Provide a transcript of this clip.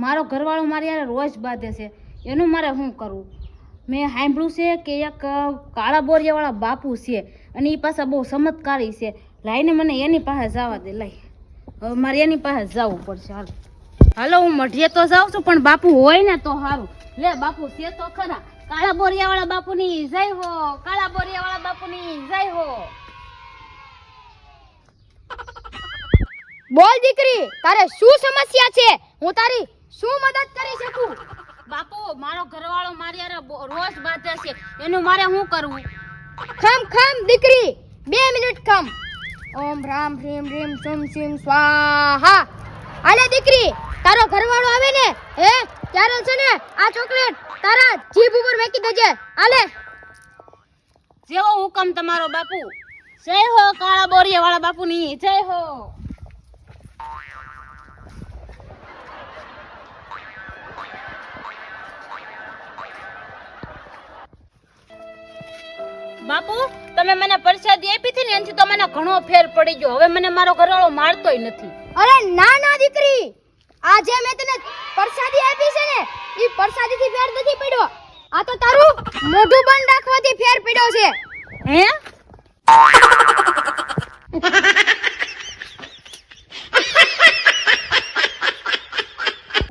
મારો ઘરવાળો મારી યાર રોજ બાંધે છે, એનું મારે શું કરવું? મેં સાંભળ્યું છે કે એક કાળા બોરિયાવાળા બાપુ છે અને એ પાછા બહુ ચમત્કારી છે. લાઈને મને એની પાસે જવા દે. લઈ હવે મારે એની પાસે જવું પડશે. હાલો હું મઢીએ તો જાઉં છું, પણ બાપુ હોય ને તો સારું. લે બાપુ છે તો ખરા. કાળા બોરિયાવાળા બાપુની જય હો, કાળા બોરિયાવાળા બાપુની જય હો. બોલ દીકરી, તારે શું સમસ્યા છે? હું તારી શું મદદ કરી શકું? બાપુ મારો ઘરવાળો મારી યાર રોજ બાંધે છે, એનું મારે શું કરવું? ખમ દીકરી, 2 મિનિટ ખમ. ઓમ રામ હ્રીમ રીમ સુમ સિમ સ્વાહા. આલે દીકરી, તારો ઘરવાળો આવે ને ત્યારે છે ને આ ચોકલેટ તારા જીભ ઉપર મેકી દેજે. આલે. જેવો હુકમ તમારો બાપુ. જય હો કાળા બોરિયાવાળા બાપુની જય હો. બાપુ તમે મને પ્રસાદી આપી હતી ને એનાથી તો મને ઘણો ફેર પડી ગયો. હવે મને મારો ઘરવાળો મારતોય નથી. અરે ના દીકરી, આજે મેં તને પ્રસાદી આપી છે ને ઈ પ્રસાદીથી ફેર નથી પડ્યો. આ તો તારું મોઢું બંધ રાખવાથી ફેર પડ્યો છે. હે